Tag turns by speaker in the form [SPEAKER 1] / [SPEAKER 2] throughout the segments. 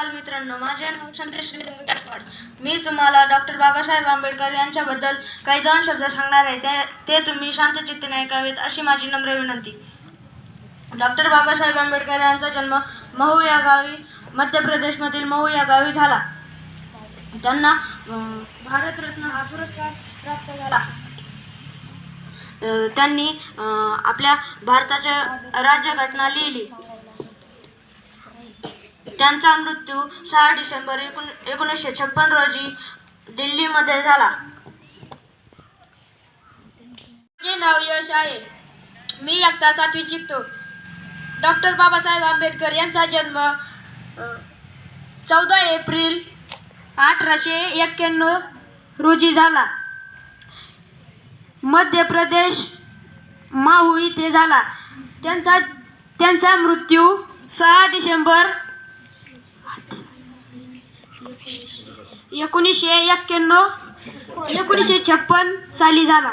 [SPEAKER 1] मित्रांनो, माझे नाव संतोष गायकवाड. मी तुम्हाला डॉक्टर बाबासाहेब आंबेडकर यांच्याबद्दल काही दोन शब्द सांगणार आहे. ते तुम्ही शांतचित्ताने ऐकावेत अशी माझी नम्र विनंती. डॉक्टर बाबासाहेब आंबेडकर यांचा जन्म महू या गावी, मध्य प्रदेशमधील महू या गावी झाला. त्यांना भारतरत्न हा पुरस्कार प्राप्त झाला. त्यांनी आपल्या भारताच्या राज्यघटना लिहिली. त्यांचा मृत्यू 6 डिसेंबर 1956 रोजी दिल्लीमध्ये झाला.
[SPEAKER 2] माझे नाव यश आहे. मी इयत्ता 7वी शिकतो. डॉक्टर बाबासाहेब आंबेडकर यांचा जन्म 14 एप्रिल 1891 रोजी झाला. मध्य प्रदेश महू येथे झाला. त्यांचा मृत्यू 6 डिसेंबर 1956 साली झाला.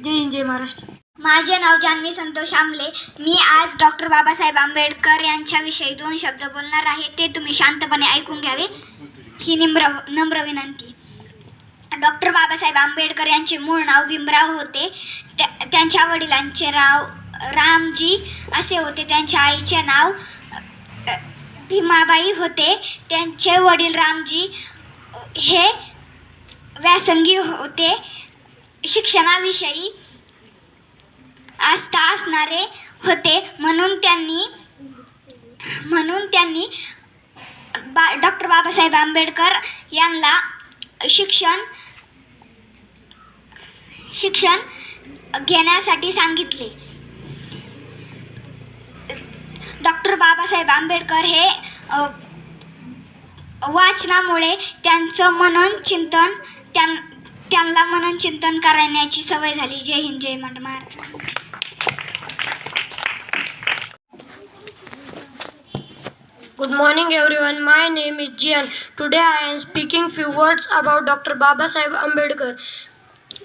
[SPEAKER 2] जय हिंद, जय महाराष्ट्र.
[SPEAKER 3] माझे नाव जान्हवी संतोष आमले. मी आज डॉक्टर बाबासाहेब आंबेडकर यांच्याविषयी 2 शब्द बोलणार आहे. ते तुम्ही शांतपणे ऐकून घ्यावे ही नम्र विनंती. डॉक्टर बाबासाहेब आंबेडकर यांचे मूळ नाव भीमराव होते. त्यांच्या वडिलांचे नाव रामजी असे होते. त्यांच्या आईचे नाव भीमाबाई होते. त्यांचे वडील रामजी हे व्यासंगी होते. शिक्षणाविषयी आस्था असणारे होते. म्हणून त्यांनी डॉक्टर बाबासाहेब आंबेडकर यांना शिक्षण घेण्यासाठी सांगितले. डॉक्टर बाबासाहेब आंबेडकर हे वाचनामुळे त्यांना मनन चिंतन करण्याची सवय झाली. जय हिंद, जय Maharashtra.
[SPEAKER 2] Good morning everyone. My name is Jian. Today I am speaking few words about Dr. Babasaheb Ambedkar.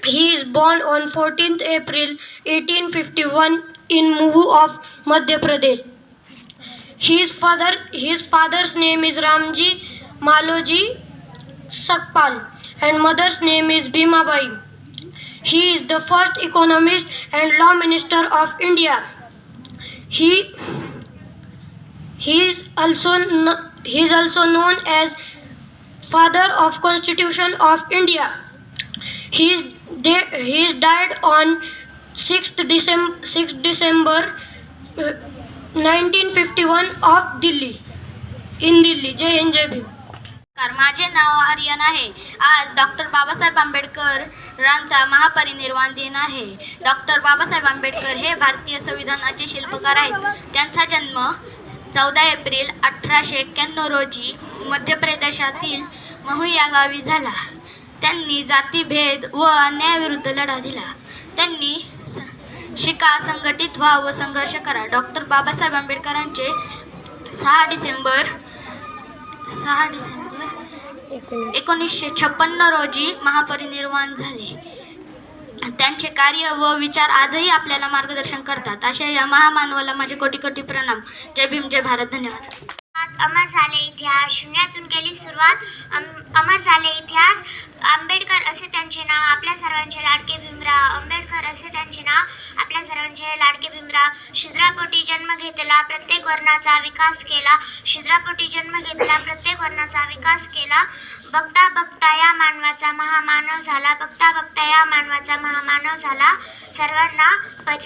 [SPEAKER 2] He is born on 14th April 1851 in Mahú of Madhya Pradesh. His father's name is Ramji Maloji Sakpal and mother's name is Bhimabai. He is the first economist and law minister of India. He is also known as father of Constitution of India. He died on 6th December 1951 of Delhi. In Delhi. जय हिंद, जय भीम.
[SPEAKER 4] माझे नाव आर्यन आहे. आज doctor Babasaheb आंबेडकरांचा महापरिनिर्वाण दिन आहे. Doctor Babasaheb Ambedkar हे भारतीय संविधानाचे शिल्पकार आहेत. त्यांचा जन्म 14 एप्रिल 1891 रोजी मध्य प्रदेशातील महू या गावी झाला. त्यांनी जातीभेद व अन्यायाविरुद्ध लढा दिला. त्यांनी शिका, संघटित व्हा व संघर्ष करा. डॉक्टर बाबासाहेब आंबेडकरांचे 6 डिसेंबर 1956 रोजी महापरिनिर्वाण झाले. त्यांचे कार्य व विचार आजही आपल्याला मार्गदर्शन करतात. अशा या महामानवाला माझे कोटी कोटी प्रणाम. जय भीम, जय भारत. धन्यवाद.
[SPEAKER 3] अमर झाले इतिहास, शून्यातून केली सुरुवात. अमर झाले इतिहास. आंबेडकर असे त्यांचे नाव, आपल्या सर्वांचे लाडके भीमराव. आंबेडकर असे त्यांचे नाव, आपल्या सर्वांचे लाडके भीमराव. शूद्रापोटी जन्म घेतला, प्रत्येक वर्णाचा विकास केला. शूद्रापोटी जन्म घेतला, प्रत्येक वर्णाचा विकास केला. बघता बघता या मानवाचा महामानव झाला. बघता बघता या मानवाचा महामानव झाला. सर्वांना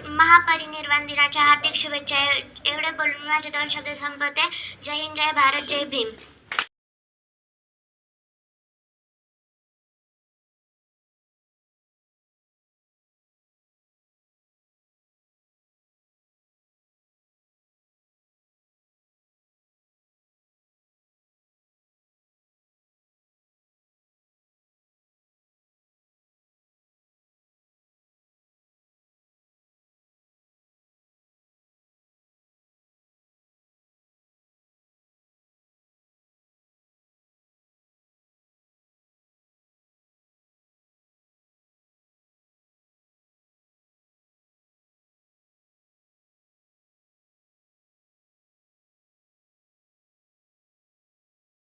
[SPEAKER 3] महापरिनिर्वाण दिनाच्या हार्दिक शुभेच्छा. एवढे बोलून माझे 2 शब्द संपवते. जय हिंद, जय भारत, जय भीम.